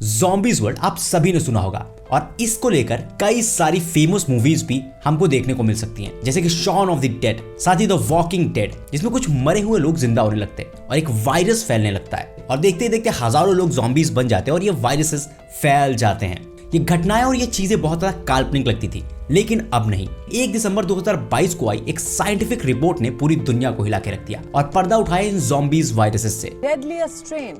Zombies world आप सभी ने सुना होगा और इसको लेकर कई सारी फेमस मूवीज भी हमको देखने को मिल सकती हैं, जैसे कि शॉन ऑफ द डेड, साथ ही द वॉकिंग डेड, जिसमें कुछ मरे हुए लोग जिंदा होने लगते हैं और एक वायरस फैलने लगता है और देखते देखते हजारों लोग ज़ॉम्बीज बन जाते हैं और ये वायरसेस फैल जाते हैं। ये घटनाएं और ये चीजें बहुत ज्यादा काल्पनिक लगती थी, लेकिन अब नहीं। 1 दिसंबर 2022 को आई एक साइंटिफिक रिपोर्ट ने पूरी दुनिया को हिला के रख दिया और पर्दा उठाया इन ज़ॉम्बीज वायरसेस से। Deadliest strain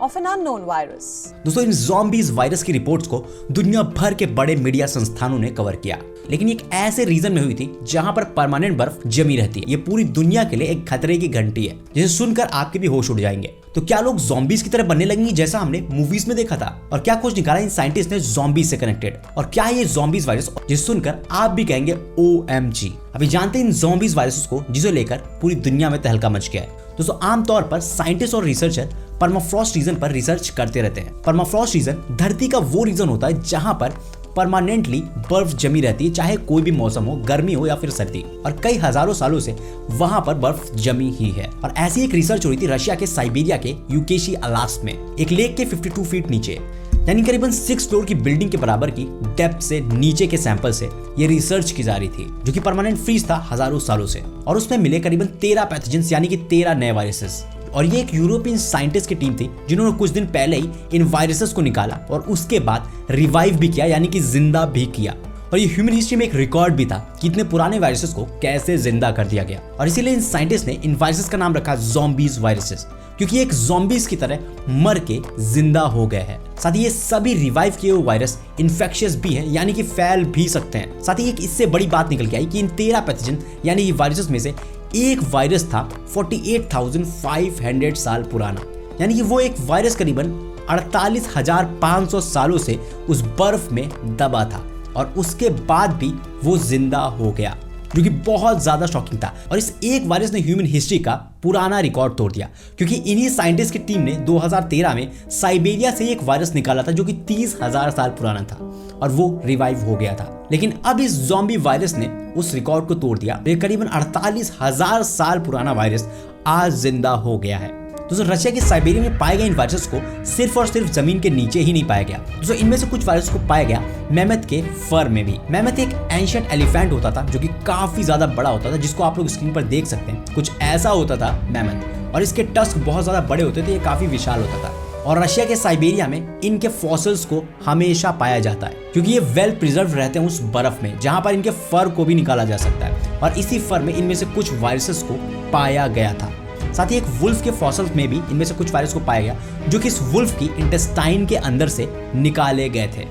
of an unknown virus। दोस्तों, इन ज़ॉम्बीज वायरस की रिपोर्ट्स को दुनिया भर के बड़े मीडिया संस्थानों ने कवर किया, लेकिन एक ऐसे रीजन में हुई थी जहां पर परमानेंट बर्फ जमी रहती है। ये पूरी दुनिया के लिए एक खतरे की घंटी है, जिसे सुनकर आपके भी होश उड़ जाएंगे। तो क्या लोग ज़ॉम्बीज की तरह बनने लगेंगे जैसा हमने मूवीज में देखा था? और क्या खोज निकाला इन साइंटिस्ट ने ज़ॉम्बीज से कनेक्टेड? और क्या ये ज़ॉम्बीज वायरस जिसे सुनकर आप भी कहेंगे OMG? अभी जानते हैं इन ज़ॉम्बीज वायरस को, जिसे लेकर पूरी दुनिया में तहलका मच गया है। दोस्तों, आमतौर पर साइंटिस्ट और रिसर्चर परमाफ्रॉस्ट रीजन पर रिसर्च करते रहते हैं। परमाफ्रॉस्ट रीजन धरती का वो रीजन होता है जहां पर परमानेंटली बर्फ जमी रहती है, चाहे कोई भी मौसम हो, गर्मी हो या फिर सर्दी, और कई हजारों सालों से वहां पर बर्फ जमी ही है। और ऐसी एक रिसर्च हुई थी रशिया के साइबेरिया के यूकेशी अलास्क में, एक लेक के 52 फीट नीचे, यानी करीबन 6 फ्लोर की बिल्डिंग के बराबर की डेप्थ से नीचे के सैंपल से ये रिसर्च की जा रही थी, जो कि परमानेंट फ्रीज था हजारों सालों से। और उसमें मिले करीबन 13 पैथोजेंस, यानी कि 13 नए वायरसेस। और ये एक यूरोपियन साइंटिस्ट की टीम थी जिन्होंने कुछ दिन पहले ही इन वायरसेस को निकाला और उसके बाद रिवाइव भी किया, यानी कि जिंदा भी किया। और ये ह्यूमन हिस्ट्री में एक रिकॉर्ड भी था कि इतने पुराने वायरसेस को कैसे जिंदा कर दिया गया। और इसीलिए इन साइंटिस्ट ने इन वायरसेस का नाम रखा ज़ॉम्बीज वायरसेस, क्योंकि एक ज़ॉम्बीज की तरह मर के जिंदा हो गए हैं। साथ ही ये सभी रिवाइव किए हुए वायरस इन्फेक्शियस भी हैं, यानी कि फैल भी सकते हैं। साथ ही एक इससे बड़ी बात निकल के आई कि इन 13 पैथोजन यानी ये वायरसेस में से एक वायरस था 48,500 साल पुराना, यानी कि वो एक वायरस करीबन 48,500 सालों से उस बर्फ में दबा था और उसके बाद भी वो जिंदा हो गया, जो कि बहुत ज्यादा शॉकिंग था। और इस एक वायरस ने ह्यूमन हिस्ट्री का पुराना रिकॉर्ड तोड़ दिया, क्योंकि इन्हीं साइंटिस्ट की टीम ने 2013 में साइबेरिया से एक वायरस निकाला था जो कि 30,000 साल पुराना था और वो रिवाइव हो गया था। लेकिन अब इस ज़ॉम्बी वायरस ने उस रिकॉर्ड को तोड़ दिया। ये करीबन 48,000 साल पुराना वायरस आज जिंदा हो गया है। दोस्तों, रशिया के साइबेरिया में पाए गए इन वायरस को सिर्फ और सिर्फ जमीन के नीचे ही नहीं पाया गया। दोस्तों, इनमें से कुछ वायरस को पाया गया मैमथ के फर में भी। मैमथ एक एंशिएंट एलिफेंट होता था जो कि काफी ज्यादा बड़ा होता था, जिसको आप लोग स्क्रीन पर देख सकते हैं। कुछ ऐसा होता था मैमथ, और इसके टस्क बहुत ज्यादा बड़े होते थे, ये काफी विशाल होता था। और रशिया के साइबेरिया में इनके फॉसिल्स को हमेशा पाया जाता है, क्योंकि ये वेल प्रिजर्व रहते हैं उस बर्फ में जहां पर इनके फर को भी निकाला जा सकता है। और इसी फर में इनमें से कुछ वायरसेस को पाया गया था। साथ ही एक वुल्फ के फॉसिल्स में भी इनमें से कुछ वायरस को पाया गया, जो कि इस वुल्फ की इंटेस्टाइन के अंदर से निकाले गए थे।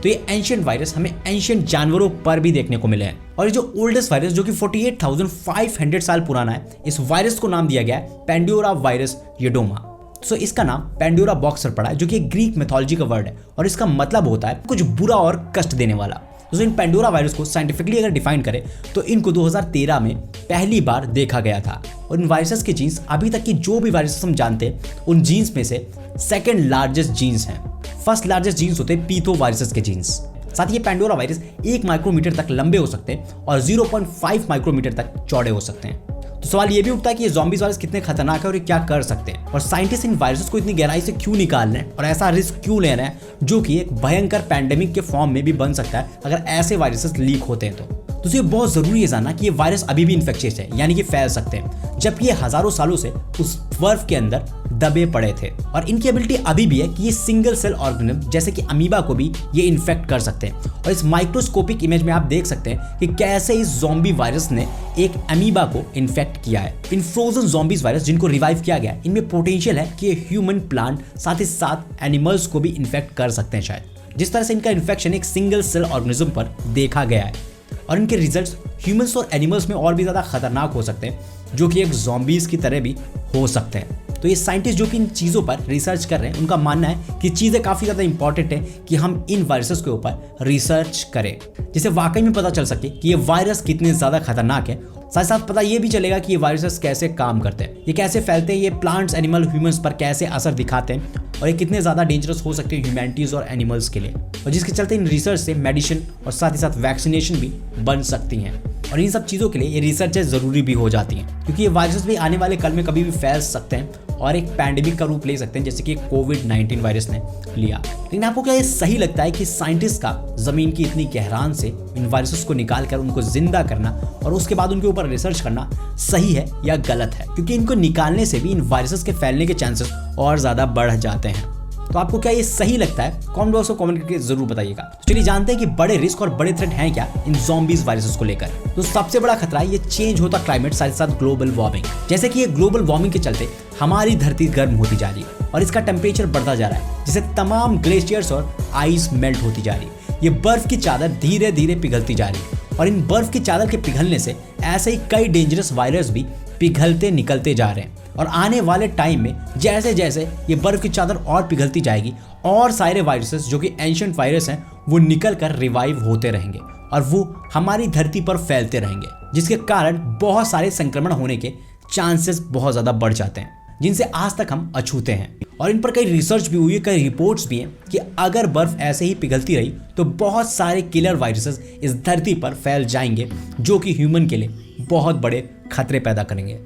तो ये एंशिएंट वायरस हमें एंशिएंट जानवरों पर भी देखने को मिले हैं। और ये जो ओल्डेस्ट वायरस, जो कि 48,500 साल पुराना है, इस वायरस को नाम दिया गया है पेंडोरा वायरस येडोमा। सो इसका नाम पेंडोरा बॉक्स पर पड़ा है, जो कि एक ग्रीक मिथोलॉजी का वर्ड है और इसका मतलब होता है कुछ बुरा और कष्ट देने वाला। तो इन पेंडोरा वायरस को साइंटिफिकली अगर डिफाइन करें तो इनको 2013 में पहली बार देखा गया था। और इन वायरसेस के जीन्स अभी तक की जो भी वायरसेस हम जानते हैं उन जीन्स में से सेकंड लार्जेस्ट जीन्स हैं। फर्स्ट लार्जेस्ट जीन्स होते हैं पीथो वायरसेस के जीन्स। साथ ही ये पेंडोरा वायरस 1 माइक्रोमीटर तक लंबे हो सकते हैं और 0.5 माइक्रोमीटर तक चौड़े हो सकते हैं। तो सवाल ये भी उठता है कि ये ज़ॉम्बीज वायरस कितने खतरनाक है और ये क्या कर सकते हैं, और साइंटिस्ट इन वायरसेस को इतनी गहराई से क्यों निकाल रहे हैं और ऐसा रिस्क क्यों ले रहे हैं, जो कि एक भयंकर पैंडेमिक के फॉर्म में भी बन सकता है अगर ऐसे वायरसेस लीक होते हैं तो ये बहुत जरूरी है जानना कि ये वायरस अभी भी इन्फेक्शियस है, यानी कि फैल सकते हैं, जबकि ये हजारों सालों से उस बर्फ के अंदर दबे पड़े थे। और इनकी एबिलिटी अभी भी है कि ये सिंगल सेल ऑर्गेनिज्म जैसे कि अमीबा को भी ये इन्फेक्ट कर सकते हैं। और इस माइक्रोस्कोपिक इमेज में आप देख सकते हैं कि कैसे इस ज़ॉम्बी वायरस ने एक अमीबा को इन्फेक्ट किया है। इन फ्रोजन ज़ॉम्बीज वायरस जिनको रिवाइव किया गया, इनमें पोटेंशियल है कि ये ह्यूमन, प्लांट, साथ ही साथ एनिमल्स को भी इन्फेक्ट कर सकते हैं शायद, जिस तरह से इनका इन्फेक्शन एक सिंगल सेल ऑर्गेनिज्म पर देखा गया है। और इनके रिजल्ट्स ह्यूमंस और एनिमल्स में और भी ज़्यादा खतरनाक हो सकते हैं, जो कि एक ज़ॉम्बीज की तरह भी हो सकते हैं। तो ये साइंटिस्ट जो कि इन चीज़ों पर रिसर्च कर रहे हैं, उनका मानना है कि चीज़ें काफ़ी ज़्यादा इंपॉर्टेंट है कि हम इन वायरसेस के ऊपर रिसर्च करें, जिससे वाकई में पता चल सके कि ये वायरस कितने ज़्यादा खतरनाक है। साथ साथ पता ये भी चलेगा कि ये वायरसेस कैसे काम करते हैं, ये कैसे फैलते हैं, ये प्लांट्स, एनिमल, ह्यूमंस पर कैसे असर दिखाते हैं और ये कितने ज़्यादा डेंजरस हो सकते हैं ह्यूमैनिटीज़ और एनिमल्स के लिए, और जिसके चलते इन रिसर्च से मेडिसिन और साथ ही साथ वैक्सीनेशन भी बन सकती हैं। और इन सब चीज़ों के लिए ये रिसर्चेस ज़रूरी भी हो जाती हैं, क्योंकि ये वायरसेस भी आने वाले कल में कभी भी फैल सकते हैं और एक पैंडेमिक का रूप ले सकते हैं, जैसे कि कोविड-19 वायरस ने लिया। लेकिन आपको क्या ये सही लगता है कि साइंटिस्ट का जमीन की इतनी गहराई से इन वायरसेस को निकाल कर उनको जिंदा करना और उसके बाद उनके ऊपर रिसर्च करना सही है या गलत है? क्योंकि इनको निकालने से भी इन वायरसेस के फैलने के चांसेस और ज़्यादा बढ़ जाते हैं। तो आपको क्या ये सही लगता है? कमेंट बॉक्स में कमेंट करके जरूर बताइएगा। तो चलिए जानते हैं कि बड़े रिस्क और बड़े थ्रेट हैं क्या इन ज़ॉम्बीज वायरसेस को लेकर। तो सबसे बड़ा खतरा है ये चेंज होता क्लाइमेट, साथ साथ ग्लोबल वार्मिंग। जैसे कि ये ग्लोबल वार्मिंग के चलते हमारी धरती गर्म होती जा रही है और इसका टेम्परेचर बढ़ता जा रहा है, जिससे तमाम ग्लेशियर्स और आइस मेल्ट होती जा रही है। ये बर्फ की चादर धीरे धीरे पिघलती जा रही है और इन बर्फ की चादर के पिघलने से ऐसे ही कई डेंजरस वायरस भी पिघलते निकलते जा रहे हैं। और आने वाले टाइम में जैसे जैसे ये बर्फ की चादर और पिघलती जाएगी और सारे वायरसेस जो कि एंशिएंट वायरस हैं वो निकल कर रिवाइव होते रहेंगे और वो हमारी धरती पर फैलते रहेंगे, जिसके कारण बहुत सारे संक्रमण होने के चांसेस बहुत ज़्यादा बढ़ जाते हैं, जिनसे आज तक हम अछूते हैं। और इन पर कई रिसर्च भी हुई है, कई रिपोर्ट्स भी हैं कि अगर बर्फ ऐसे ही पिघलती रही तो बहुत सारे किलर वायरसेस इस धरती पर फैल जाएंगे, जो कि ह्यूमन के लिए बहुत बड़े खतरे पैदा करेंगे।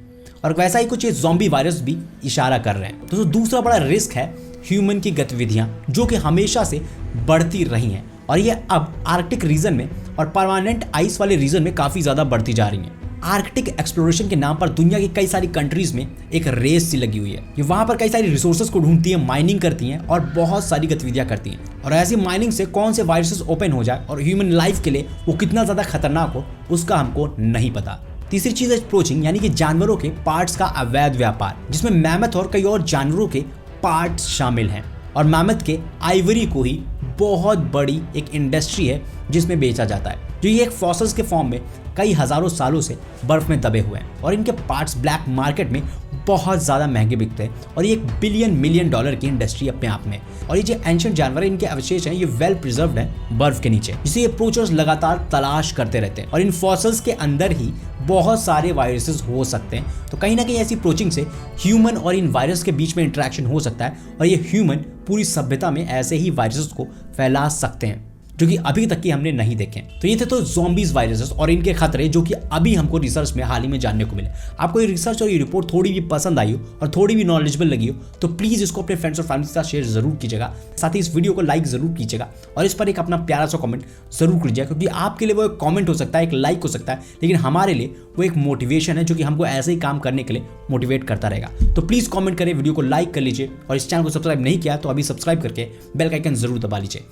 और वैसा ही कुछ ये ज़ॉम्बी वायरस भी इशारा कर रहे हैं। तो दूसरा बड़ा रिस्क है ह्यूमन की गतिविधियां, जो कि हमेशा से बढ़ती रही हैं और ये अब आर्कटिक रीजन में और परमानेंट आइस वाले रीजन में काफ़ी ज़्यादा बढ़ती जा रही हैं। आर्कटिक एक्सप्लोरेशन के नाम पर दुनिया की कई सारी कंट्रीज में एक रेस सी लगी हुई है। ये वहाँ पर कई सारी रिसोर्सेज को ढूंढती हैं, माइनिंग करती हैं और बहुत सारी गतिविधियां करती हैं। और ऐसी माइनिंग से कौन से वायरसेस ओपन हो जाए और ह्यूमन लाइफ के लिए वो कितना ज़्यादा खतरनाक हो, उसका हमको नहीं पता। तीसरी चीज है पोचिंग, यानी कि जानवरों के पार्ट्स का अवैध व्यापार, जिसमें मैमथ और कई और जानवरों के पार्ट्स शामिल हैं। और मैमथ के आइवरी को ही बहुत बड़ी एक इंडस्ट्री है जिसमें बेचा जाता है, जो ये एक फॉसिल्स के फॉर्म में कई हजारों सालों से बर्फ में दबे हुए हैं और इनके पार्ट्स ब्लैक मार्केट में बहुत ज़्यादा महंगे बिकते हैं और ये एक $1 बिलियन की इंडस्ट्री अपने आप में। और ये जो एंशिएंट जानवर है, इनके अवशेष हैं, ये वेल प्रिजर्व्ड हैं बर्फ के नीचे, जिसे ये पोचर्स लगातार तलाश करते रहते हैं। और इन फॉसिल्स के अंदर ही बहुत सारे वायरसेस हो सकते हैं। तो कहीं ना कहीं ऐसी पोचिंग से ह्यूमन और इन वायरस के बीच में इंटरेक्शन हो सकता है और ये ह्यूमन पूरी सभ्यता में ऐसे ही वायरसेस को फैला सकते हैं, जो कि अभी तक की हमने नहीं देखे। तो ये थे तो ज़ॉम्बीज वायरसेस और इनके खतरे, जो कि अभी हमको रिसर्च में हाल ही में जानने को मिले। आपको ये रिसर्च और ये रिपोर्ट थोड़ी भी पसंद आई हो और थोड़ी भी नॉलेजेबल लगी हो तो प्लीज़ इसको अपने फ्रेंड्स और फैमिली के साथ शेयर जरूर कीजिएगा। साथ ही इस वीडियो को लाइक जरूर कीजिएगा और इस पर एक अपना प्यारा सा कमेंट जरूर कीजिएगा, क्योंकि आपके लिए वो एक कॉमेंट हो सकता है, एक लाइक हो सकता है, लेकिन हमारे लिए वो एक मोटिवेशन है जो कि हमको ऐसे ही काम करने के लिए मोटिवेट करता रहेगा। तो प्लीज़ कमेंट करें, वीडियो को लाइक कर लीजिए और इस चैनल को सब्सक्राइब नहीं किया तो अभी सब्सक्राइब करके बेल का आइकन जरूर दबा लीजिए।